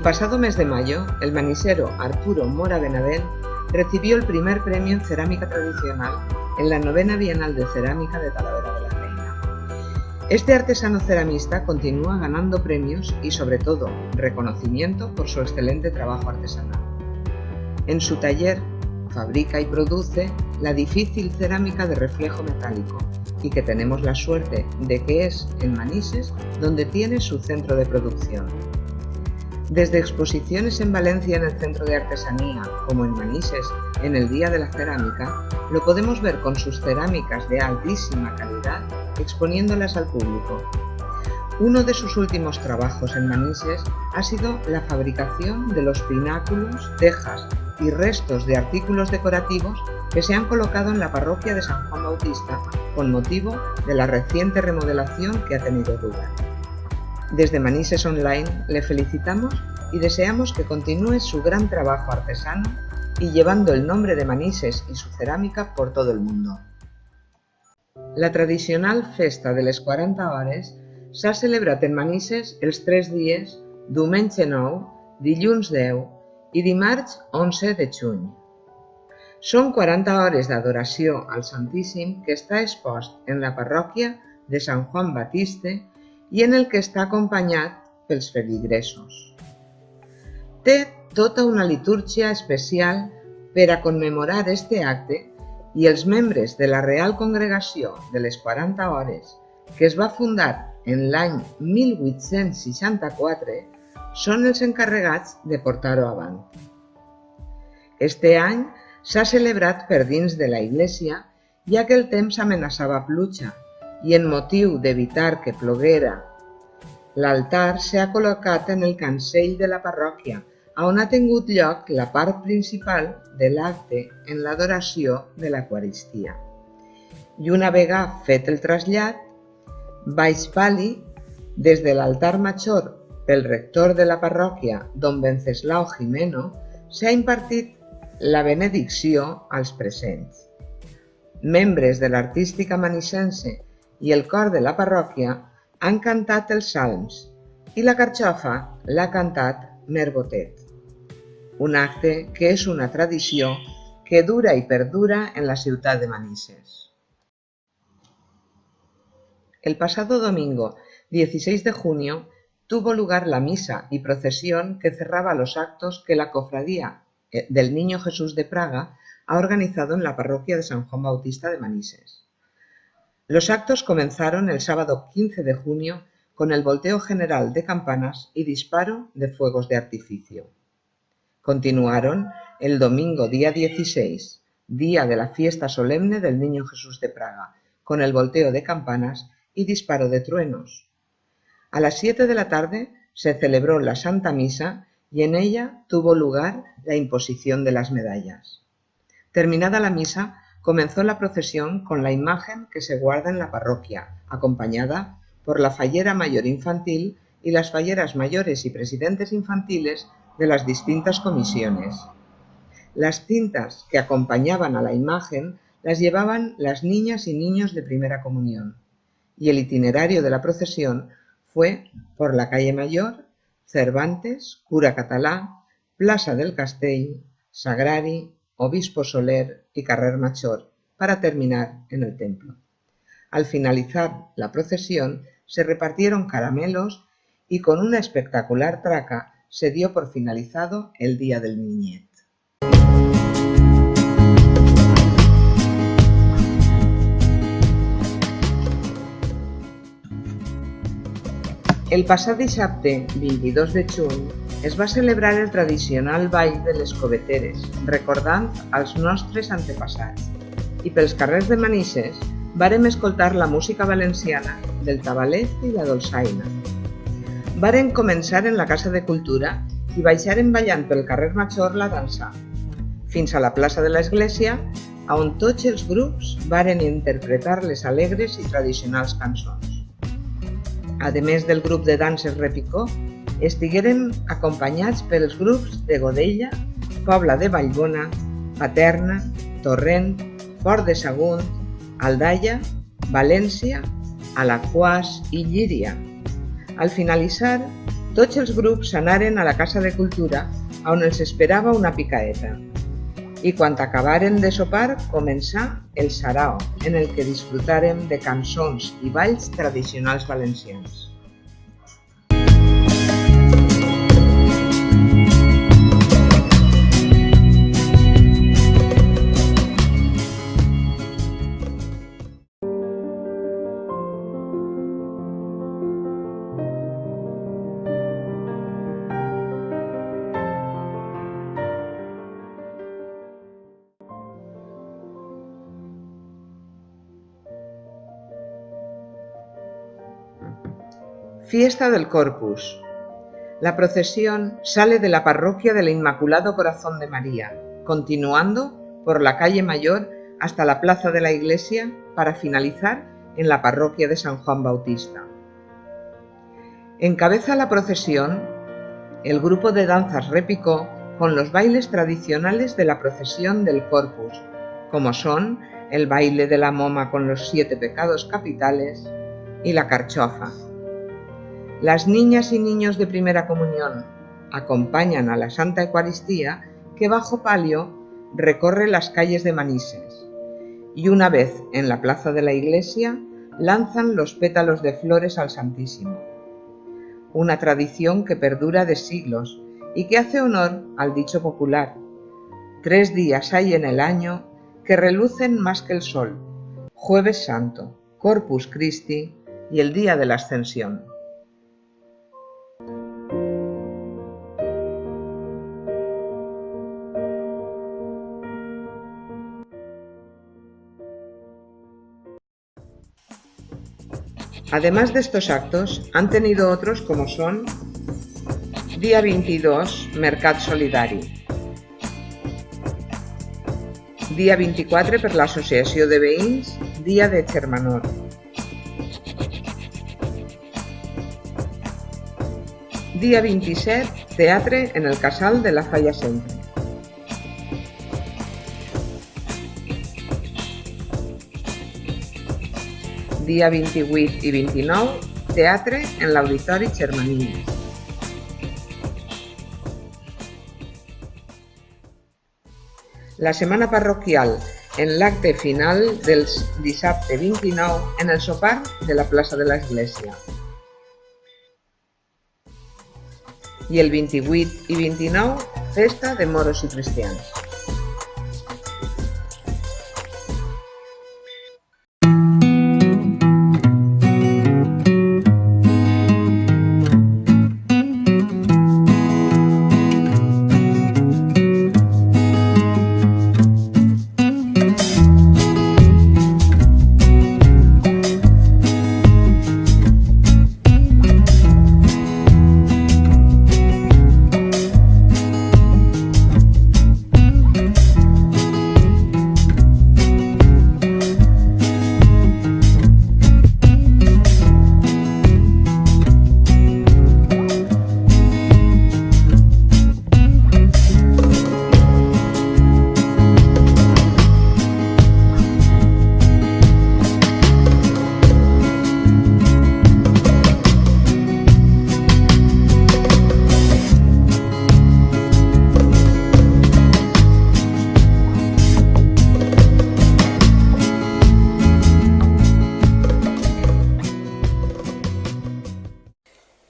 pasado mes de mayo, el manisero Arturo Mora Benavent recibió el primer premio en cerámica tradicional en la 9ª Bienal de Cerámica de Talavera de la Reina. Este artesano ceramista continúa ganando premios y, sobre todo, reconocimiento por su excelente trabajo artesanal. En su taller fabrica y produce la difícil cerámica de reflejo metálico y que tenemos la suerte de que es en Manises donde tiene su centro de producción. Desde exposiciones en Valencia en el Centro de Artesanía, como en Manises en el Día de la Cerámica, lo podemos ver con sus cerámicas de altísima calidad exponiéndolas al público. Uno de sus últimos trabajos en Manises ha sido la fabricación de los pináculos, tejas y restos de artículos decorativos que se han colocado en la parroquia de San Juan Bautista con motivo de la reciente remodelación que ha tenido lugar. Desde Manises Online le felicitamos y deseamos que continúe su gran trabajo artesano y llevando el nombre de Manises y su cerámica por todo el mundo. La tradicional festa de les 40 hores s'ha celebrat en Manises els 3 dies, diumenge 9, dilluns 10 i dimarts 11 de juny. Són 40 hores d'adoració al Santíssim que està expost en la parròquia de Sant Juan Batiste i en el que està acompanyat pels feligresos. Té tota una litúrgia especial per a commemorar este acte i els membres de la Real Congregació de les 40 hores, que es va fundar en l'any 1864, són els encarregats de portar-ho avant. Este any s'ha celebrat per dins de la Iglesia, ja que el temps amenaçava pluja, i en motiu d'evitar que ploguera, l'altar s'ha col·locat en el cancell de la parròquia, on ha tingut lloc la part principal de l'acte en l'adoració de l'Eucaristia. I una vegada fet el trasllat, baix pali, des de l'altar major pel rector de la parròquia, don Venceslao Jimeno, s'ha impartit la benedicció als presents. Membres de l'artística manisense i el cor de la parròquia han cantat els salms i la carxofa l'ha cantat Merbotet, un acte que és una tradició que dura y perdura en la ciudad de Manises. El pasado domingo 16 de junio tuvo lugar la misa y procesión que cerraba los actos que la Cofradía del Niño Jesús de Praga ha organizado en la parroquia de San Juan Bautista de Manises. Los actos comenzaron el sábado 15 de junio con el volteo general de campanas y disparo de fuegos de artificio. Continuaron el domingo día 16, día de la fiesta solemne del Niño Jesús de Praga, con el volteo de campanas y disparo de truenos. A las 7 de la tarde se celebró la Santa Misa y en ella tuvo lugar la imposición de las medallas. Terminada la misa, comenzó la procesión con la imagen que se guarda en la parroquia, acompañada por la fallera mayor infantil y las falleras mayores y presidentes infantiles de las distintas comisiones. Las cintas que acompañaban a la imagen las llevaban las niñas y niños de primera comunión, y el itinerario de la procesión fue por la calle Mayor, Cervantes, Cura Català, Plaça del Castell, Sagrari, Obispo Soler y Carrer Major, para terminar en el templo. Al finalizar la procesión se repartieron caramelos y con una espectacular traca se dio por finalizado el Día del Niñet. El passat dissabte, 22 de juny, es va celebrar el tradicional ball de les coveteres, recordant els nostres antepassats, i pels carrers de Manises vàrem escoltar la música valenciana del tabalet i la dolçaina. Varen començar en la Casa de Cultura i baixaren ballant pel carrer Major la dansa, fins a la plaça de l'Església, on tots els grups varen interpretar les alegres i tradicionals cançons. A més del grup de danses Repicó, estigueren acompanyats pels grups de Godella, Pobla de Vallbona, Paterna, Torrent, Port de Sagunt, Aldaia, València, Alaquàs i Llíria. Al finalitzar, tots els grups s'anaren a la Casa de Cultura, on els esperava una picaeta. I quan acabaren de sopar, començà el sarao, en el que disfrutarem de cançons i balls tradicionals valencians. Fiesta del Corpus. La procesión sale de la parroquia del Inmaculado Corazón de María, continuando por la calle Mayor hasta la plaza de la iglesia para finalizar en la parroquia de San Juan Bautista. Encabeza la procesión el grupo de danzas Repicó con los bailes tradicionales de la procesión del Corpus, como son el baile de la moma con los 7 pecados capitales y la carchofa. Las niñas y niños de primera comunión acompañan a la Santa Eucaristía que bajo palio recorre las calles de Manises y una vez en la plaza de la iglesia lanzan los pétalos de flores al Santísimo. Una tradición que perdura de siglos y que hace honor al dicho popular: 3 días hay en el año que relucen más que el sol: Jueves Santo, Corpus Christi y el día de la Ascensión. Además de estos actos, han tenido otros como son: día 22, Mercat Solidari; dia 24, per l'Associació de Veïns, Dia de Xermanor; dia 27, teatre en el Casal de la Falla Sempre; dia 28 i 29, teatre en l'Auditori Xermanini. La setmana parroquial en l'acte final del dissabte 29 en el sopar de la plaça de l'Església. I el 28 i 29, festa de moros i cristians.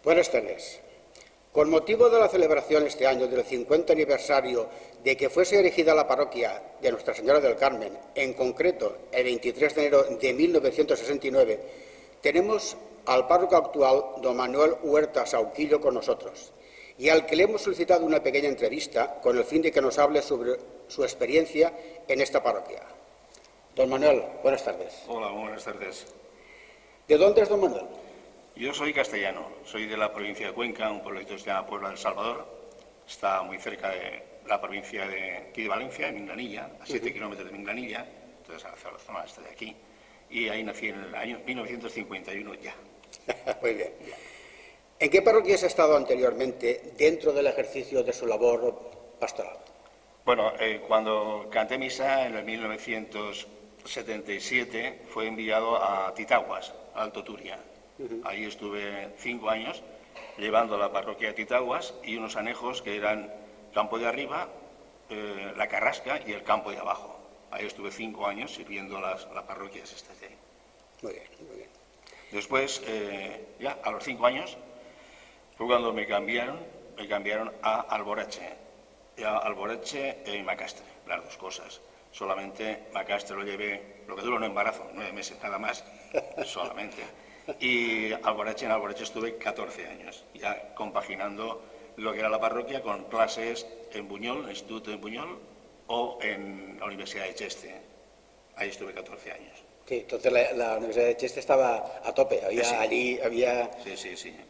Buenas tardes. Con motivo de la celebración este año del 50 aniversario de que fuese erigida la parroquia de Nuestra Señora del Carmen, en concreto el 23 de enero de 1969, tenemos al párroco actual, don Manuel Huerta Sauquillo, con nosotros, y al que le hemos solicitado una pequeña entrevista con el fin de que nos hable sobre su experiencia en esta parroquia. Don Manuel, buenas tardes. Hola, buenas tardes. ¿De dónde es don Manuel? Yo soy castellano, soy de la provincia de Cuenca, un pueblito que se llama Puebla del Salvador. Está muy cerca de la provincia de aquí de Valencia, de Minglanilla, a 7 kilómetros de Minglanilla, entonces a la zona esta de aquí. Y ahí nací en el año 1951 ya. Muy bien. ¿En qué parroquias ha estado anteriormente dentro del ejercicio de su labor pastoral? Bueno, cuando canté misa en el 1977 fue enviado a Titaguas, a Alto Turia. Ahí estuve 5 años llevando a la parroquia de Titaguas, y unos anejos que eran Campo de Arriba, La Carrasca y el Campo de Abajo. Ahí estuve 5 años sirviendo las parroquias estas de ahí. Muy bien, muy bien. Después, ya a los 5 años, fue cuando me cambiaron a Alborache. Y a Alborache y Macastre, las dos cosas. Solamente Macastre lo llevé, lo que duró un embarazo, 9 meses nada más, solamente. Y en Alborache estuve 14 años, ya compaginando lo que era la parroquia con clases en Buñol, en el Instituto de Buñol, o en la Universidad de Cheste. Ahí estuve 14 años. Sí, entonces la Universidad de Cheste estaba a tope, allí había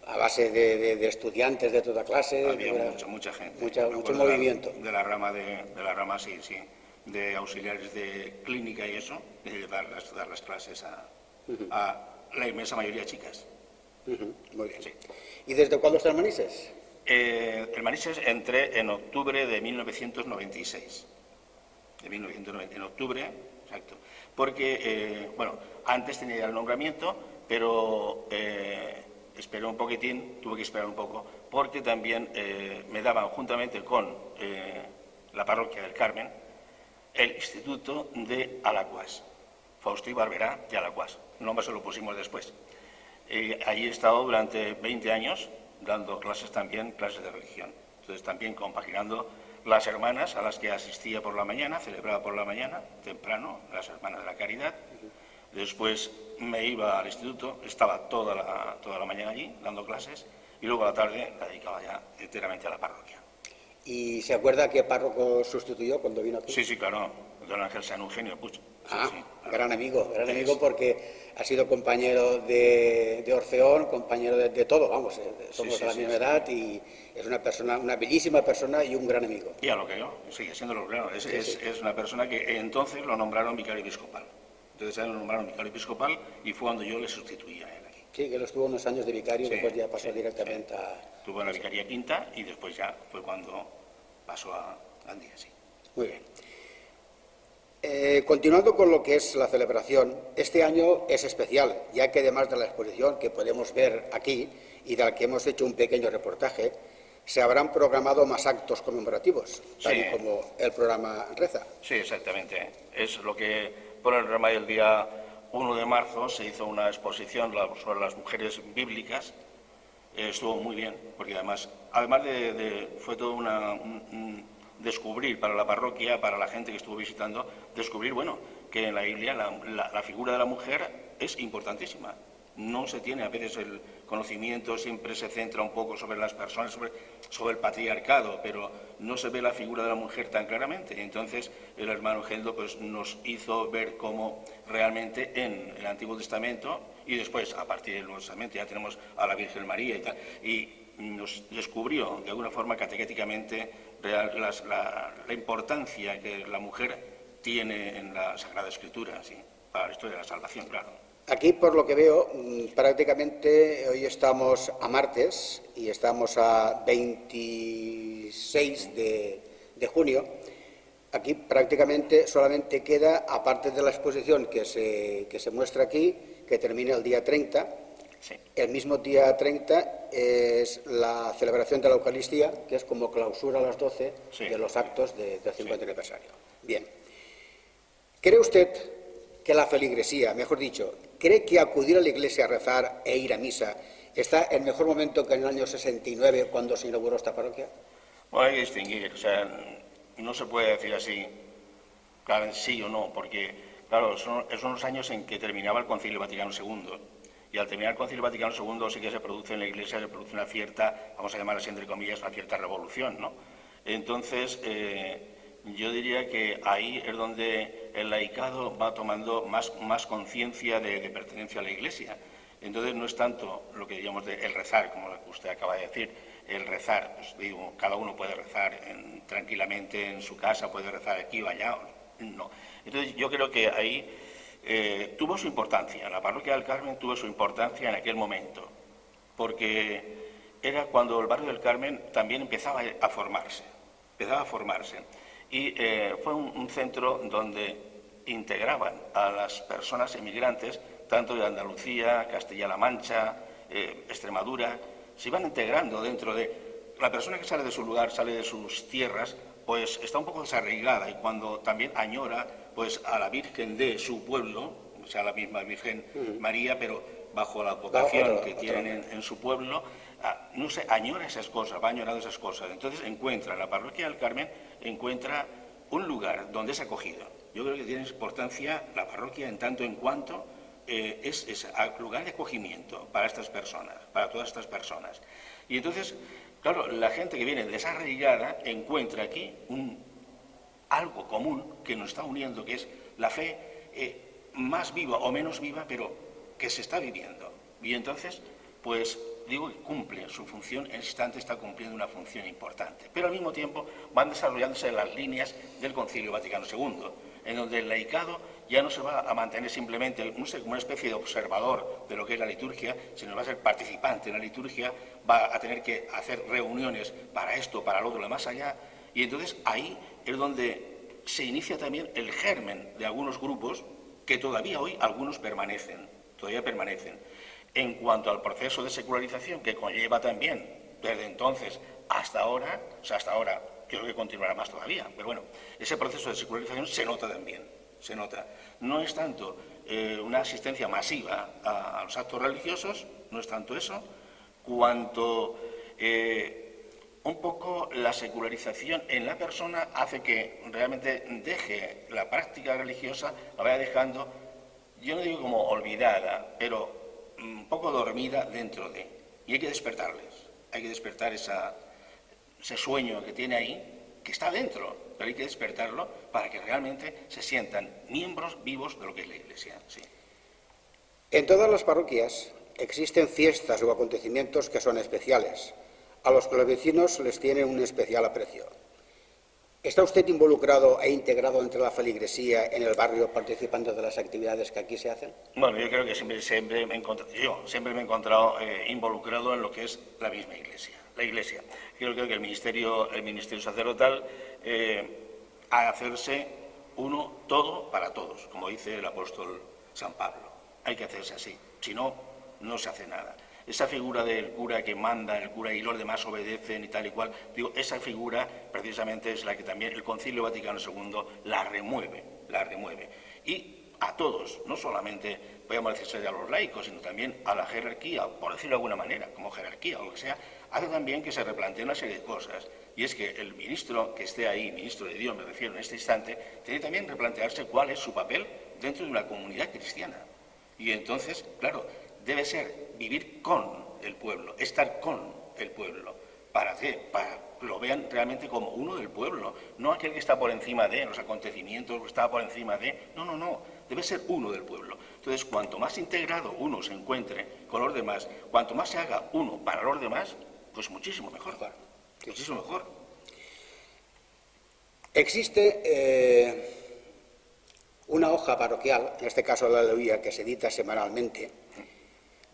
a base de estudiantes de toda clase. Había mucha gente. Mucho movimiento. De la rama, sí, de auxiliares de clínica y eso, de dar las clases a la inmensa mayoría de chicas. Muy bien. Sí. ¿Y desde cuándo está el Manises? El Manises entré en octubre de 1996. En octubre, exacto. Porque, antes tenía ya el nombramiento, pero esperé un poquitín, tuve que esperar un poco, porque también me daban, juntamente con la parroquia del Carmen, el Instituto de Alacuas, Fausto y Barberá de Alacuas. El nombre se lo pusimos después. Allí he estado durante 20 años dando clases también, clases de religión. Entonces también compaginando las hermanas a las que asistía por la mañana, celebraba por la mañana, temprano, las hermanas de la caridad. Después me iba al instituto, estaba toda la mañana allí dando clases y luego a la tarde la dedicaba ya enteramente a la parroquia. ¿Y se acuerda qué párroco sustituyó cuando vino aquí? Sí, claro, don Ángel San Eugenio Puig. Sí, gran amigo porque ha sido compañero de Orfeón, compañero de todo, vamos, somos de la misma edad y es una persona, una bellísima persona y un gran amigo. Y a lo que yo, sigue siendo lo claro, es una persona que entonces lo nombraron vicario episcopal. Entonces lo nombraron vicario episcopal y fue cuando yo le sustituí a él aquí. Sí, que él estuvo unos años de vicario, después ya pasó directamente a... Estuvo en la vicaría quinta y después ya fue cuando pasó a Gandía, sí. Muy bien. Continuando con lo que es la celebración, este año es especial, ya que además de la exposición que podemos ver aquí y de la que hemos hecho un pequeño reportaje, se habrán programado más actos conmemorativos, tal y como el programa reza. Sí, exactamente. Es lo que por el programa del día 1 de marzo se hizo una exposición sobre las mujeres bíblicas. Estuvo muy bien, porque además fue todo un descubrir para la parroquia, para la gente que estuvo visitando, descubrir, que en la Biblia la figura de la mujer es importantísima. No se tiene a veces el conocimiento, siempre se centra un poco sobre las personas, sobre el patriarcado, pero no se ve la figura de la mujer tan claramente. Entonces el hermano Geldo nos hizo ver cómo realmente en el Antiguo Testamento y después a partir del Nuevo Testamento ya tenemos a la Virgen María y tal, y nos descubrió de alguna forma catequéticamente la importancia que la mujer tiene en la Sagrada Escritura, ¿sí? Para la historia de la salvación, claro. Aquí, por lo que veo, prácticamente hoy estamos a martes y estamos a 26 de junio. Aquí prácticamente solamente queda, aparte de la exposición que se muestra aquí, que termina el día 30, sí. El mismo día 30 es la celebración de la Eucaristía, que es como clausura a las 12 de los actos del 50 aniversario. Bien. ¿Cree usted que la feligresía, mejor dicho, cree que acudir a la iglesia a rezar e ir a misa está en mejor momento que en el año 69 cuando se inauguró esta parroquia? Bueno, hay que distinguir, no se puede decir así, claro, sí o no, porque, claro, son los años en que terminaba el Concilio Vaticano II, y al terminar el Concilio Vaticano II sí que se produce en la iglesia, se produce una cierta, vamos a llamarla así entre comillas, una cierta revolución, ¿no? Entonces, yo diría que ahí es donde el laicado va tomando más conciencia de pertenencia a la Iglesia. Entonces no es tanto lo que diríamos de el rezar, como usted acaba de decir, el rezar, pues digo, cada uno puede rezar tranquilamente en su casa, puede rezar aquí o allá, no. Entonces yo creo que ahí tuvo su importancia, la parroquia del Carmen tuvo su importancia en aquel momento, porque era cuando el barrio del Carmen también empezaba a formarse. Y fue un centro donde integraban a las personas emigrantes, tanto de Andalucía, Castilla-La Mancha, Extremadura, se van integrando dentro de... La persona que sale de su lugar, sale de sus tierras, pues está un poco desarraigada, y cuando también añora pues a la Virgen de su pueblo, o sea, la misma Virgen María, pero bajo la vocación que tienen en su pueblo, no sé, añora esas cosas, va añorando esas cosas. Entonces encuentra, la parroquia del Carmen encuentra un lugar donde es acogido. Yo creo que tiene importancia la parroquia en tanto en cuanto es lugar de acogimiento para estas personas, para todas estas personas. Y entonces, claro, la gente que viene desarraigada encuentra aquí algo común que nos está uniendo, que es la fe más viva o menos viva, pero que se está viviendo. Y entonces, pues digo que cumple su función, en ese instante está cumpliendo una función importante. Pero al mismo tiempo van desarrollándose las líneas del Concilio Vaticano II, en donde el laicado ya no se va a mantener simplemente, no sé, como una especie de observador de lo que es la liturgia, sino va a ser participante en la liturgia, va a tener que hacer reuniones para esto, para lo otro, lo más allá. Y entonces ahí es donde se inicia también el germen de algunos grupos que todavía hoy algunos todavía permanecen. En cuanto al proceso de secularización que conlleva también desde entonces hasta ahora, o sea, hasta ahora creo que continuará más todavía, pero bueno, ese proceso de secularización se nota también, se nota. No es tanto una asistencia masiva a los actos religiosos, no es tanto eso, cuanto un poco la secularización en la persona hace que realmente deje la práctica religiosa, la vaya dejando, yo no digo como olvidada, pero un poco dormida dentro de. Y hay que despertarles, hay que despertar ese sueño que tiene ahí, que está dentro, pero hay que despertarlo para que realmente se sientan miembros vivos de lo que es la Iglesia. Sí. En todas las parroquias existen fiestas o acontecimientos que son especiales, a los que los vecinos les tienen un especial aprecio. ¿Está usted involucrado e integrado entre la feligresía en el barrio, participando de las actividades que aquí se hacen? Bueno, yo creo que siempre me he encontrado involucrado en lo que es la misma Iglesia, la Iglesia. Yo creo que el ministerio sacerdotal ha de hacerse uno todo para todos, como dice el apóstol San Pablo. Hay que hacerse así, si no, no se hace nada. Esa figura del cura que manda, el cura y los demás obedecen y tal y cual, digo, esa figura precisamente es la que también el Concilio Vaticano II la remueve. Y a todos, no solamente, podemos decir, a los laicos, sino también a la jerarquía, por decirlo de alguna manera, como jerarquía o lo que sea, hace también que se replanteen una serie de cosas. Y es que el ministro que esté ahí, ministro de Dios me refiero en este instante, tiene también que replantearse cuál es su papel dentro de una comunidad cristiana. Y entonces, claro, debe ser vivir con el pueblo, estar con el pueblo. ¿Para qué? Para que lo vean realmente como uno del pueblo, no aquel que está por encima de los acontecimientos, que está por encima de... No, debe ser uno del pueblo. Entonces, cuanto más integrado uno se encuentre con los demás, cuanto más se haga uno para los demás, pues muchísimo mejor. Muchísimo mejor. Existe una hoja parroquial, en este caso la Aleluya, que se edita semanalmente,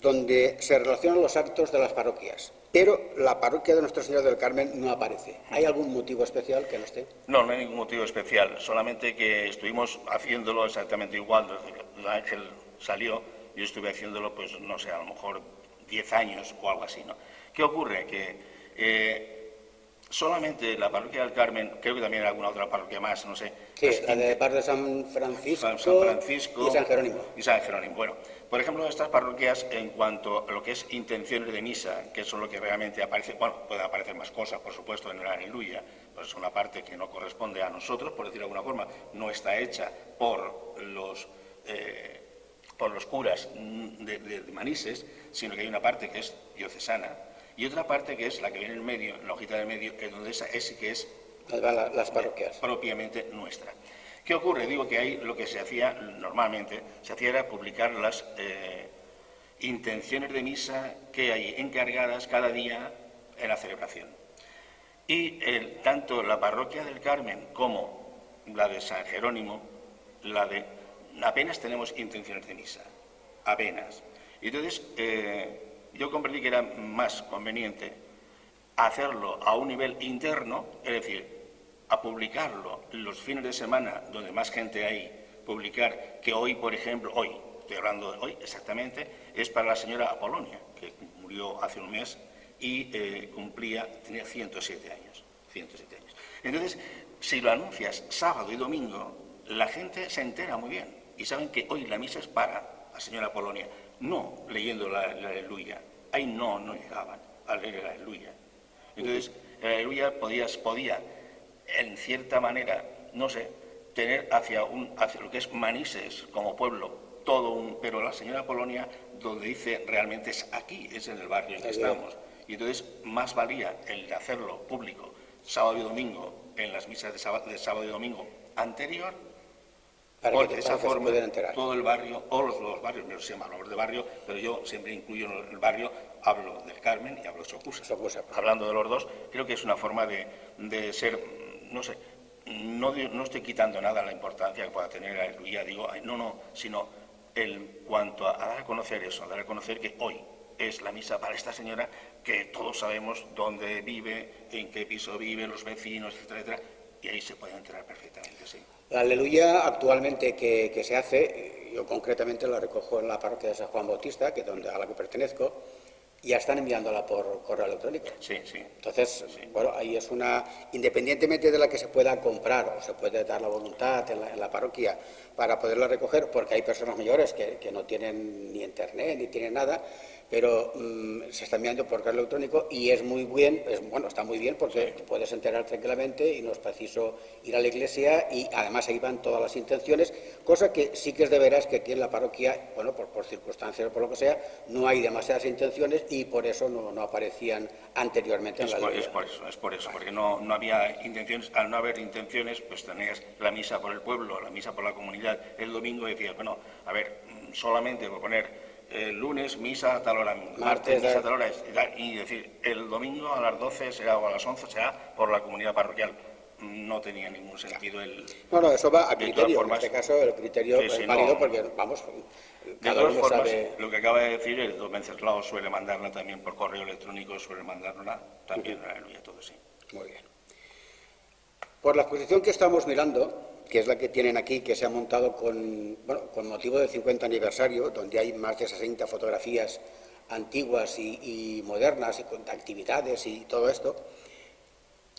donde se relacionan los actos de las parroquias, pero la parroquia de Nuestra Señora del Carmen no aparece. ¿Hay algún motivo especial que no esté? No hay ningún motivo especial, solamente que estuvimos haciéndolo exactamente igual desde que Ángel salió. Yo estuve haciéndolo, pues no sé, a lo mejor 10 años o algo así, ¿no? ¿Qué ocurre? Que solamente la parroquia del Carmen, creo que también hay alguna otra parroquia más, no sé. Sí, la de Par de San Francisco y San Jerónimo. Y San Jerónimo. Bueno, por ejemplo, estas parroquias, en cuanto a lo que es intenciones de misa, que eso es lo que realmente aparece, bueno, pueden aparecer más cosas, por supuesto, en el Aleluya, pues es una parte que no corresponde a nosotros, por decirlo de alguna forma, no está hecha por los curas de Manises, sino que hay una parte que es diocesana, y otra parte que es la que viene en el medio, en la hojita del medio, es donde esa que es las parroquias propiamente nuestra. ¿Qué ocurre? Digo que ahí lo que se hacía normalmente, era publicar las intenciones de misa que hay encargadas cada día en la celebración. Y tanto la parroquia del Carmen como la de San Jerónimo, apenas tenemos intenciones de misa, apenas. Y entonces yo comprendí que era más conveniente hacerlo a un nivel interno, es decir, a publicarlo los fines de semana donde más gente hay, publicar que hoy, por ejemplo, estoy hablando de hoy exactamente, es para la señora Apolonia, que murió hace un mes, y tenía 107 años. 107 años. Entonces, si lo anuncias sábado y domingo, la gente se entera muy bien y saben que hoy la misa es para la señora Polonia, no leyendo la aleluya. Ahí no llegaban a leer la aleluya. Entonces, la aleluya podía, en cierta manera, no sé, tener hacia lo que es Manises como pueblo, pero la señora Polonia, donde dice realmente es aquí, es en el barrio en que estamos. Y entonces, más valía el hacerlo público sábado y domingo, en las misas de sábado y domingo anterior, porque de esa forma todo el barrio, o los barrios, no se llama hablar de barrio, pero yo siempre incluyo en el barrio, hablo del Carmen y hablo de Socusa. Hablando de los dos, creo que es una forma de ser, no sé, no estoy quitando nada a la importancia que pueda tener la aleluya, digo, sino en cuanto a dar a conocer eso, dar a conocer que hoy es la misa para esta señora que todos sabemos dónde vive, en qué piso vive, los vecinos, etcétera, etcétera, y ahí se puede enterar perfectamente, sí. La aleluya actualmente que se hace, yo concretamente la recojo en la parroquia de San Juan Bautista, que es a la que pertenezco, y ya están enviándola por correo electrónico. Sí. Entonces, bueno, ahí es independientemente de la que se pueda comprar o se puede dar la voluntad en la parroquia para poderla recoger, porque hay personas mayores que no tienen ni internet ni tienen nada, pero se está enviando por correo electrónico y es muy bien, está muy bien porque puedes enterar tranquilamente y no es preciso ir a la iglesia y además ahí van todas las intenciones, cosa que sí que es de veras que aquí en la parroquia, bueno, por circunstancias o por lo que sea, no hay demasiadas intenciones y por eso no aparecían anteriormente en la ley. Es por eso, porque no había intenciones. Al no haber intenciones, pues tenías la misa por el pueblo, la misa por la comunidad. El domingo decías, bueno, a ver, solamente voy a poner el lunes misa a tal hora, martes misa a tal hora, y decir, el domingo a las 12 será o a las 11 será por la comunidad parroquial. No tenía ningún sentido el... No, eso va a criterio, en este caso el criterio es válido porque, vamos, cada uno sabe... Lo que acaba de decir, el don Venceslao suele mandarla también por correo electrónico, suele mandarla también a aleluya, todo sí. Muy bien. Por la exposición que estamos mirando, que es la que tienen aquí, que se ha montado con motivo del 50 aniversario, donde hay más de 60 fotografías antiguas y modernas, y con actividades y todo esto.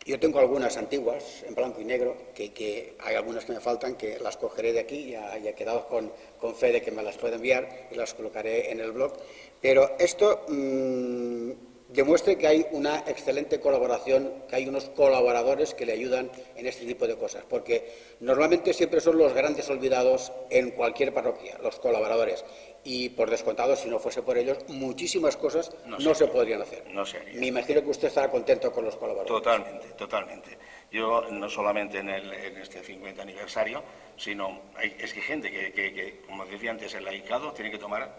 Yo tengo algunas antiguas, en blanco y negro, que hay algunas que me faltan, que las cogeré de aquí, ya he quedado con fe de que me las puede enviar y las colocaré en el blog. Pero esto demuestra que hay una excelente colaboración, que hay unos colaboradores que le ayudan en este tipo de cosas, porque normalmente siempre son los grandes olvidados en cualquier parroquia, los colaboradores. Y por descontado, si no fuese por ellos, muchísimas cosas no se podrían hacer. No se haría. Me imagino que usted estará contento con los colaboradores. Totalmente. Yo, no solamente en este 50 aniversario, sino es que hay gente que, como decía antes, el laicado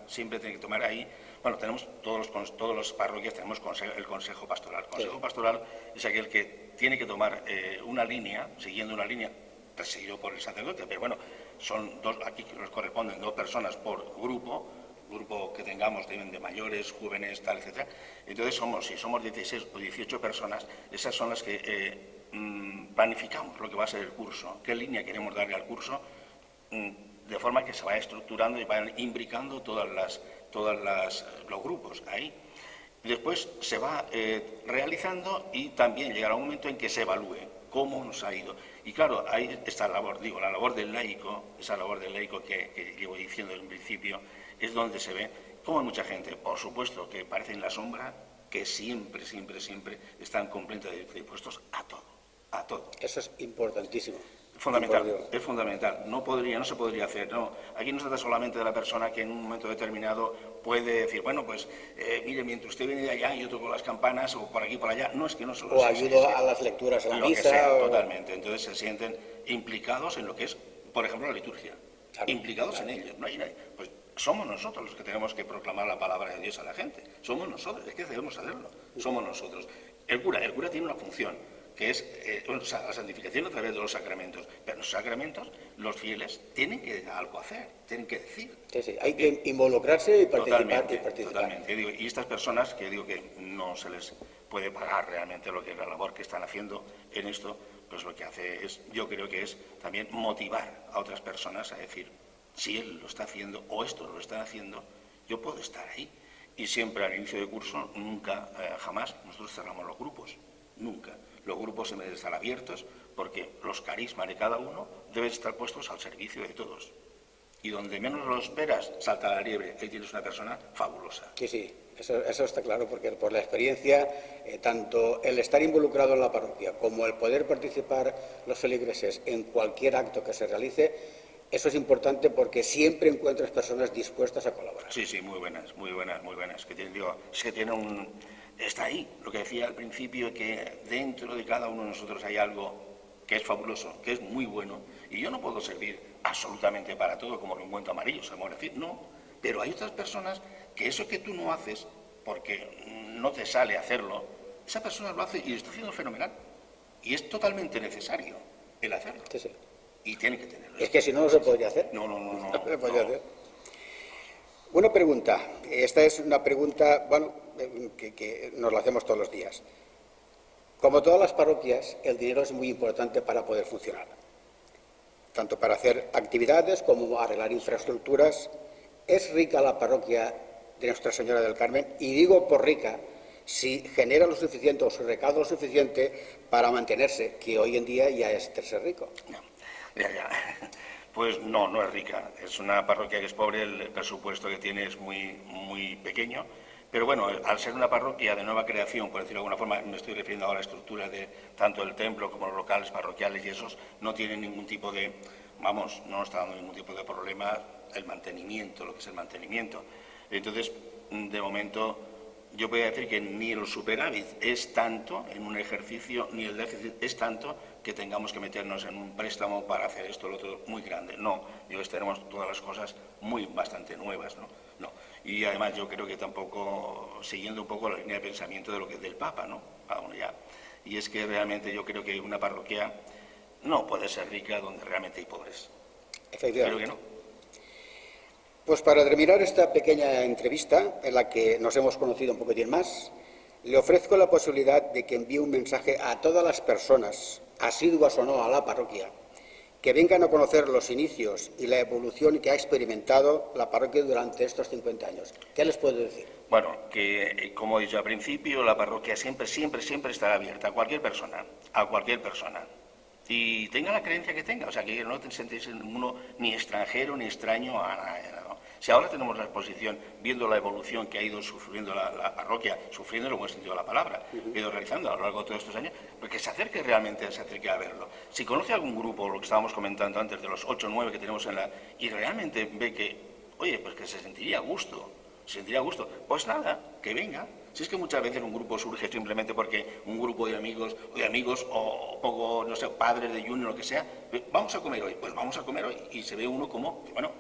siempre tiene que tomar ahí. Bueno, tenemos todos los parroquias tenemos el Consejo Pastoral. El Consejo Pastoral es aquel que tiene que tomar una línea, siguiendo una línea, presidido por el sacerdote, pero bueno, son dos, aquí nos corresponden 2 personas por grupo que tengamos de mayores, jóvenes, tal, etcétera. Entonces, si somos 16 o 18 personas, esas son las que planificamos lo que va a ser el curso, qué línea queremos darle al curso, de forma que se vaya estructurando y vayan imbricando todos los grupos ahí. Después se va realizando y también llegará un momento en que se evalúe cómo nos ha ido. Y claro, ahí está la labor del laico, esa labor del laico que llevo diciendo en un principio, es donde se ve cómo hay mucha gente, por supuesto, que parece en la sombra, que siempre están completamente dispuestos a todo. Eso es importantísimo. Es fundamental. No se podría hacer. No. Aquí no se trata solamente de la persona que en un momento determinado puede decir, bueno, pues mire, mientras usted viene de allá, yo toco las campanas o por aquí, por allá. No, es que no solo o ayudo a las lecturas en la misa. Totalmente. Entonces se sienten implicados en lo que es, por ejemplo, la liturgia. Claro, implicados en ello. No hay nadie. Pues somos nosotros los que tenemos que proclamar la palabra de Dios a la gente. Somos nosotros, es que debemos hacerlo. Somos nosotros. El cura tiene una función, que es la santificación a través de los sacramentos. Pero los sacramentos, los fieles, tienen que algo hacer, tienen que decir. Sí, hay que involucrarse y participar. Totalmente. Y estas personas, que digo que no se les puede pagar realmente lo que es la labor que están haciendo en esto, pues lo que hace es, yo creo que es también motivar a otras personas a decir, si él lo está haciendo o estos lo están haciendo, yo puedo estar ahí. Y siempre al inicio de curso, nunca, jamás, nosotros cerramos los grupos, nunca. Los grupos deben estar abiertos porque los carismas de cada uno deben estar puestos al servicio de todos. Y donde menos lo esperas, salta la liebre. Ahí tienes una persona fabulosa. Sí, sí, eso está claro, porque por la experiencia, tanto el estar involucrado en la parroquia como el poder participar los feligreses en cualquier acto que se realice, eso es importante porque siempre encuentras personas dispuestas a colaborar. Sí, sí, muy buenas. Que tienen, digo, es que tiene un... Está ahí, lo que decía al principio, que dentro de cada uno de nosotros hay algo que es fabuloso, que es muy bueno, y yo no puedo servir absolutamente para todo como lo encuentro amarillo, sabemos decir, no, pero hay otras personas que eso que tú no haces porque no te sale hacerlo, esa persona lo hace y lo está haciendo fenomenal, y es totalmente necesario el hacerlo. Sí, sí. Y tiene que tenerlo. Es que si no, no se podría hacer. No. No se podría hacer. Una pregunta, esta es una pregunta, bueno, que nos la hacemos todos los días. Como todas las parroquias, el dinero es muy importante para poder funcionar, tanto para hacer actividades como arreglar infraestructuras. ¿Es rica la parroquia de Nuestra Señora del Carmen? Y digo por rica, si genera lo suficiente o si recauda lo suficiente para mantenerse, que hoy en día ya es ser rico. No, ya. Pues no es rica. Es una parroquia que es pobre, el presupuesto que tiene es muy pequeño. Pero bueno, al ser una parroquia de nueva creación, por decirlo de alguna forma, me estoy refiriendo ahora a la estructura de tanto el templo como los locales parroquiales y esos, no tienen ningún tipo de, no está dando ningún tipo de problema el mantenimiento, lo que es el mantenimiento. Entonces, de momento, yo voy a decir que ni el superávit es tanto en un ejercicio, ni el déficit es tanto que tengamos que meternos en un préstamo para hacer esto o lo otro muy grande. No, tenemos todas las cosas bastante nuevas, ¿no? Y además yo creo que tampoco, siguiendo un poco la línea de pensamiento de lo que del Papa, ¿no? Y es que realmente yo creo que una parroquia no puede ser rica donde realmente hay pobres. Efectivamente. Creo que no. Pues para terminar esta pequeña entrevista, en la que nos hemos conocido un poquitín más, le ofrezco la posibilidad de que envíe un mensaje a todas las personas, asiduas o no a la parroquia, que vengan a conocer los inicios y la evolución que ha experimentado la parroquia durante estos 50 años. ¿Qué les puedo decir? Bueno, que como he dicho al principio, la parroquia siempre estará abierta a cualquier persona. Y tenga la creencia que tenga, o sea, que no te sentéis ninguno ni extranjero ni extraño a nada. ¿No? Si ahora tenemos la exposición, viendo la evolución que ha ido sufriendo la parroquia, sufriendo en el buen sentido de la palabra, que ha ido realizando a lo largo de todos estos años, pues que se acerque a verlo. Si conoce algún grupo, lo que estábamos comentando antes, de los 8 o 9 que tenemos y realmente ve que, oye, pues que se sentiría a gusto, pues nada, que venga. Si es que muchas veces un grupo surge simplemente porque un grupo de amigos o poco, no sé, padres de junior o lo que sea, vamos a comer hoy, pues vamos a comer hoy. Y se ve uno como, bueno,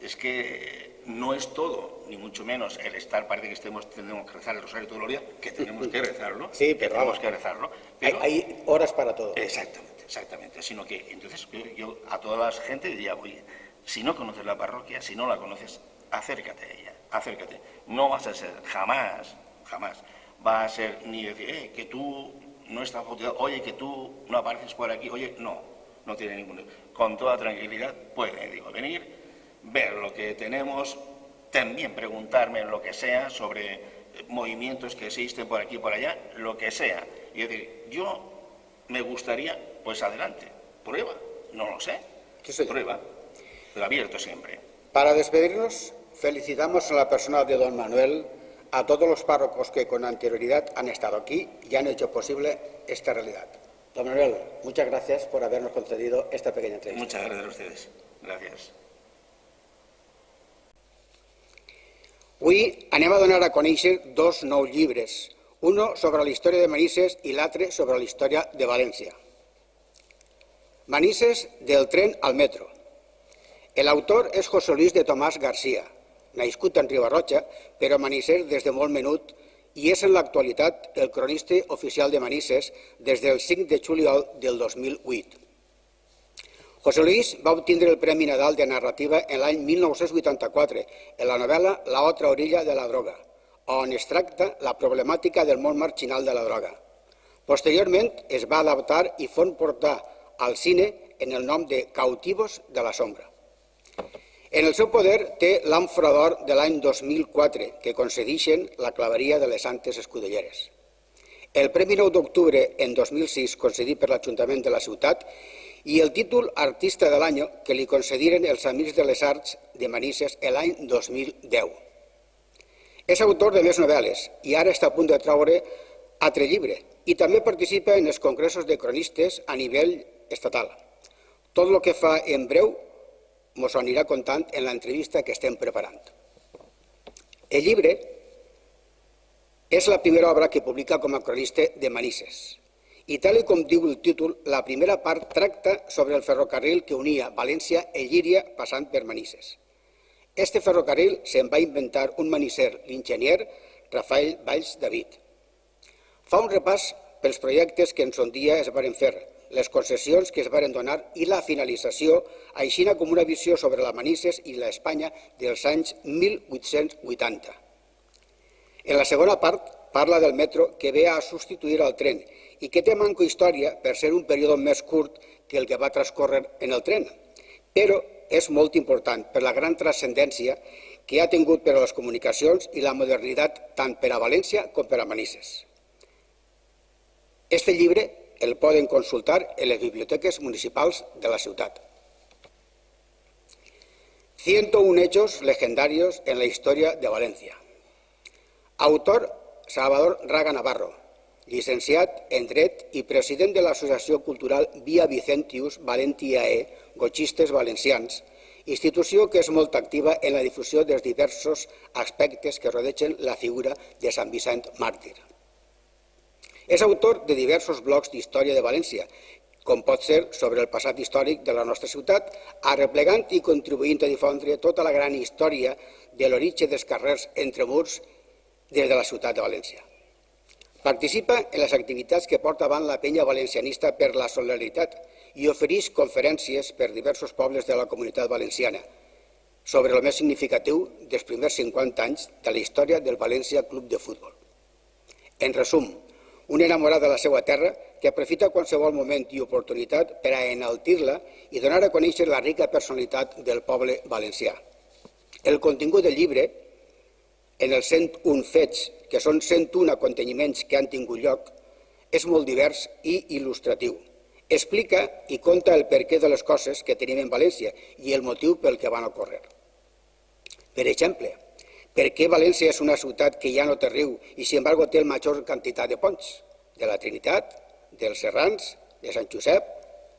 es que no es todo, ni mucho menos el estar, parece que tenemos que rezar el rosario todos los días, que tenemos que rezarlo. Sí, pero tenemos que rezarlo. Pero hay horas para todo. Exactamente. Sino que, entonces, yo a toda la gente diría, oye, si no conoces la parroquia, si no la conoces, acércate a ella, acércate. No vas a ser jamás va a ser ni decir, que tú no estás bautizado, oye, que tú no apareces por aquí, oye, no tiene ningún... Con toda tranquilidad pueden, venir, ver lo que tenemos, también preguntarme lo que sea sobre movimientos que existen por aquí y por allá, lo que sea. Y decir, yo me gustaría, pues adelante, prueba, no lo sé, prueba, pero abierto siempre. Para despedirnos, felicitamos a la persona de don Manuel, a todos los párrocos que con anterioridad han estado aquí y han hecho posible esta realidad. Don Manuel, muchas gracias por habernos concedido esta pequeña entrevista. Muchas gracias a ustedes. Gràcies. Avui anem a donar a conèixer dos nous llibres, uno sobre la història de Manises i l'altre sobre la història de València. Manises, del tren al metro. El autor és José Luis de Tomàs García, nascut en Ribarroja, però a Manises des de molt menut, i és en l'actualitat el cronista oficial de Manises des del 5 de juliol del 2008. José Luis va obtindre el Premi Nadal de Narrativa en l'any 1984 en la novel·la La otra orilla de la droga, on es tracta la problemàtica del món marginal de la droga. Posteriorment es va adaptar i fon portar al cine en el nom de Cautivos de la sombra. En el seu poder té l'Àmfora d'Or de l'any 2004, que concedeixen la claveria de les Santes Escudelleres. El Premi 9 d'Octubre en 2006, concedit per l'Ajuntament de la ciutat, i el títol Artista de l'Any que li concediren els Amics de les Arts de Manises l'any 2010. És autor de més novel·les i ara està a punt de treure altre llibre i també participa en els congressos de cronistes a nivell estatal. Tot el que fa en breu mos ho anirà contant en l'entrevista que estem preparant. El llibre és la primera obra que publica com a cronista de Manises i, tal com diu el títol, la primera part tracta sobre el ferrocarril que unia València i Llíria passant per Manises. Este ferrocarril se'n va inventar un manisser, l'enginyer Rafael Valls David. Fa un repàs pels projectes que en son dia es varen fer, les concessions que es varen donar i la finalització, així com una visió sobre la Manises i l'Espanya dels anys 1880. En la segona part parla del metro que ve a substituir el tren i que té manco història per ser un període més curt que el que va transcórrer en el tren, però és molt important per la gran transcendència que ha tingut per a les comunicacions i la modernitat tant per a València com per a Manises. Este llibre el poden consultar en les biblioteques municipals de la ciutat. 101 hechos legendarios en la historia de Valencia. Autor Salvador Raga Navarro, llicenciat en Dret i president de l'Associació Cultural Via Vicentius Valentiae Gotxistes Valencians, institució que és molt activa en la difusió dels diversos aspectes que rodegen la figura de Sant Vicent Màrtir. És autor de diversos blogs d'història de València, com pot ser sobre el passat històric de la nostra ciutat, arreplegant i contribuint a difondre tota la gran història de l'origen dels carrers entre murs des de la ciutat de València. Participa en les activitats que porta avant la penya valencianista per la solidaritat i ofereix conferències per diversos pobles de la comunitat valenciana sobre el més significatiu dels primers 50 anys de la història del València Club de Futbol. En resum, un enamorat de la seva terra que aprofita qualsevol moment i oportunitat per a enaltir-la i donar a conèixer la rica personalitat del poble valencià. El contingut del llibre, en els 101 fets, que són 101 aconteixements que han tingut lloc, és molt divers i il·lustratiu. Explica i conta el perquè de les coses que tenim en València i el motiu pel que van ocórrer. Per exemple, per què València és una ciutat que ja no té riu i, sin embargo, té la major quantitat de ponts? De la Trinitat, dels Serrans, de Sant Josep,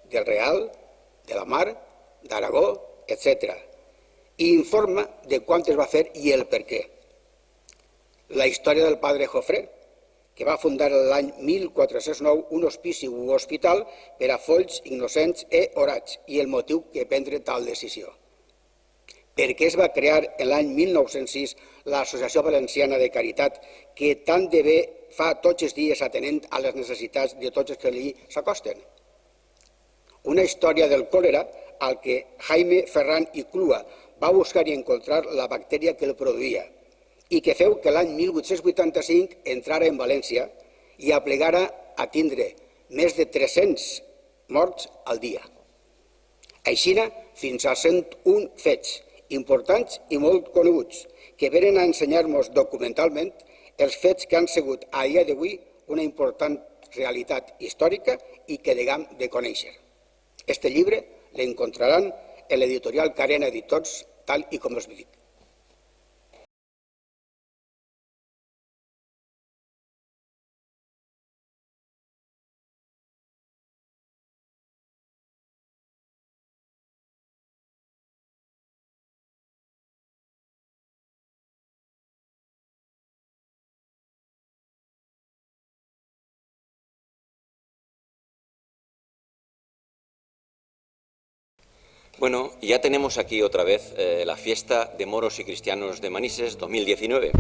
del Real, de la Mar, d'Aragó, etc. I informa de quant es va fer i el per què. La història del padre Jofré, que va fundar l'any 1409 un hospici o hospital per a folls, innocents i orats, i el motiu que prendre tal decisió. Per què es va crear l'any 1906 l'Associació Valenciana de Caritat, que tant de bé fa tots els dies atenent a les necessitats de tots els que li s'acosten. Una història del còlera al que Jaime Ferran i Clua va buscar i encontrar la bactèria que el produïa i que feu que l'any 1885 entrara en València i aplegara a tindre més de 300 morts al dia. Aixina fins a 101 fets importants i molt coneguts, que venen a ensenyar-nos documentalment els fets que han sigut a dia d'avui una important realitat històrica i que degam de conèixer. Este llibre l'encontraran en l'editorial Carena Editors, tal i com us dic. Bueno, ya tenemos aquí otra vez la fiesta de moros y cristianos de Manises 2019.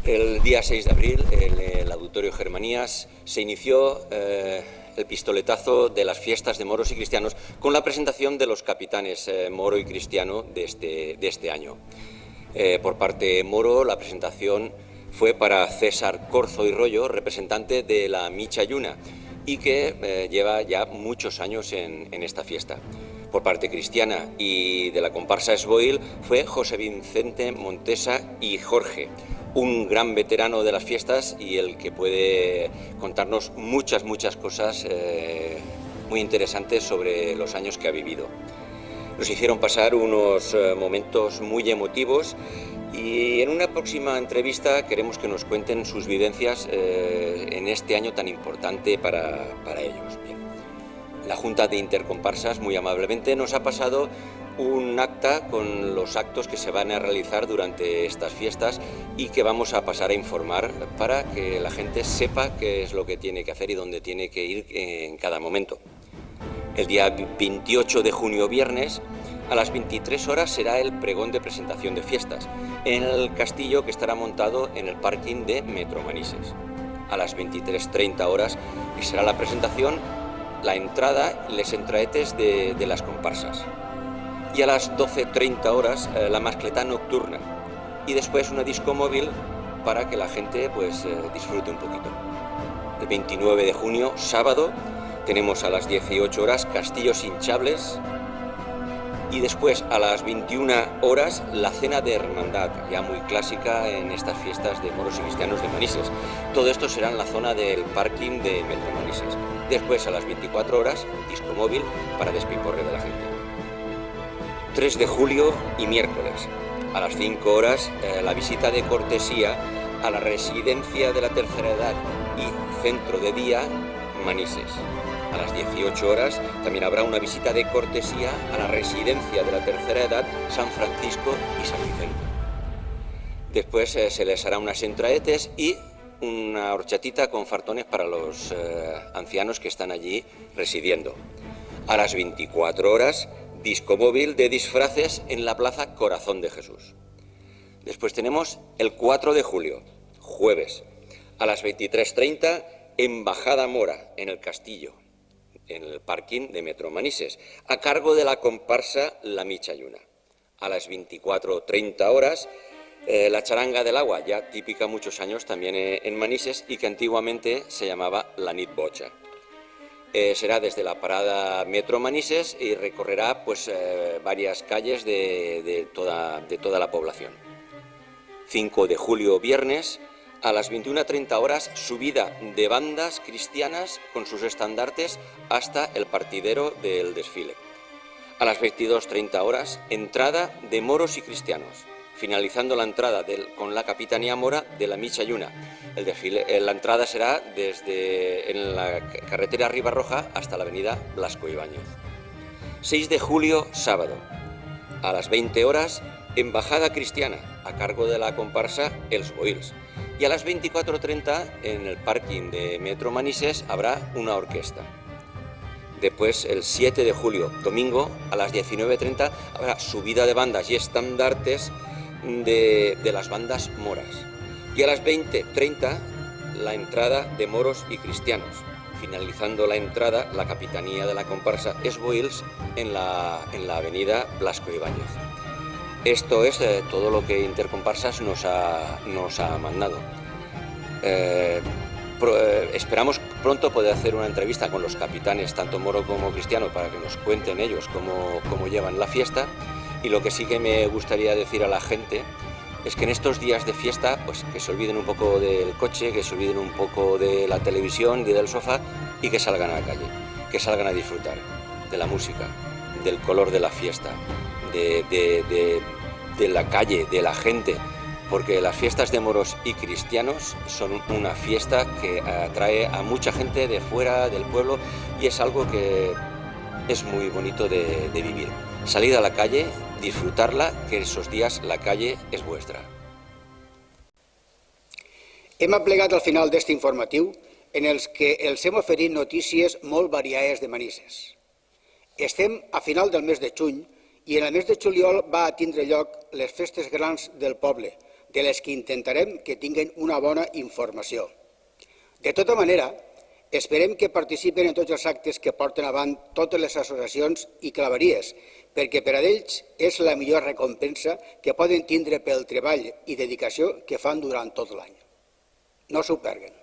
El día 6 de abril, en el Auditorio Germanías, se inició el pistoletazo de las fiestas de moros y cristianos con la presentación de los capitanes moro y cristiano de este año. Por parte moro, la presentación fue para César Corzo y Rollo, representante de la Micha Lluna, y que lleva ya muchos años en esta fiesta. por parte cristiana y de la comparsa Esboil fue José Vicente Montesa y Jorge, un gran veterano de las fiestas y el que puede contarnos muchas cosas muy interesantes sobre los años que ha vivido. Nos hicieron pasar unos momentos muy emotivos y en una próxima entrevista queremos que nos cuenten sus vivencias en este año tan importante para ellos. Bien. La Junta de Intercomparsas muy amablemente nos ha pasado un acta con los actos que se van a realizar durante estas fiestas y que vamos a pasar a informar para que la gente sepa qué es lo que tiene que hacer y dónde tiene que ir en cada momento. El día 28 de junio, viernes, a las 23 horas será el pregón de presentación de fiestas en el castillo que estará montado en el parking de Metro Manises. A las 23:30 horas será la presentación, la entrada, les entraetes de las comparsas. Y a las 12:30 horas la mascletá nocturna y después una disco móvil para que la gente disfrute un poquito. El 29 de junio, sábado, tenemos a las 18 horas Castillos Hinchables y después a las 21 horas la cena de hermandad, ya muy clásica en estas fiestas de moros y cristianos de Manises. Todo esto será en la zona del parking de Metro Manises. Después a las 24 horas disco móvil para despiporre de la gente. 3 de julio y miércoles a las 5 horas la visita de cortesía a la residencia de la tercera edad y centro de día Manises. A las 18 horas también habrá una visita de cortesía a la residencia de la tercera edad San Francisco y San Vicente. Después se les hará unas entraetes y una horchatita con fartones para los ancianos que están allí residiendo. A las 24 horas, disco móvil de disfraces en la Plaza Corazón de Jesús. Después tenemos el 4 de julio, jueves, a las 23:30, Embajada Mora en el Castillo, en el parking de Metro Manises, a cargo de la comparsa La Michayuna. A las 24:30 horas, la charanga del agua, ya típica muchos años también en Manises y que antiguamente se llamaba la Nit Bocha. Será desde la parada Metro Manises y recorrerá varias calles de toda la población. 5 de julio, viernes, a las 21:30 horas, subida de bandas cristianas con sus estandartes hasta el partidero del desfile. A las 22:30 horas, entrada de moros y cristianos, finalizando la entrada con la Capitanía Mora de la Michayuna. El desfile, la entrada será en la carretera Ribarroja hasta la avenida Blasco Ibáñez. 6 de julio, sábado, a las 20 horas, Embajada Cristiana, a cargo de la comparsa Els Boils. Y a las 24:30, en el parking de Metro Manises, habrá una orquesta. Después, el 7 de julio, domingo, a las 19:30, habrá subida de bandas y estandartes de las bandas moras. Y a las 20:30, la entrada de moros y cristianos, finalizando la entrada, la capitanía de la comparsa Esboils en la avenida Blasco Ibáñez. Esto es todo lo que Intercomparsas nos ha mandado. Esperamos pronto poder hacer una entrevista con los capitanes, tanto moro como cristiano, para que nos cuenten ellos cómo llevan la fiesta. Y lo que sí que me gustaría decir a la gente es que en estos días de fiesta, que se olviden un poco del coche, que se olviden un poco de la televisión y del sofá y que salgan a la calle, que salgan a disfrutar de la música, del color de la fiesta, de la calle, de la gente, porque las fiestas de moros y cristianos son una fiesta que atrae a mucha gente de fuera del pueblo y es algo que es muy bonito de vivir. Salid a la calle, disfrutarla, que esos días la calle és vuestra. Hem aplegat al final d'aquest informatiu en els que els hem oferit notícies molt variades de Manises. Estem a final del mes de juny i en el mes de juliol va tindre lloc les festes grans del poble, de les que intentarem que tinguin una bona informació. De tota manera, esperem que participen en tots els actes que porten avant totes les associacions i claveries, perquè per a ells és la millor recompensa que poden tindre pel treball i dedicació que fan durant tot l'any. No s'ho perguen.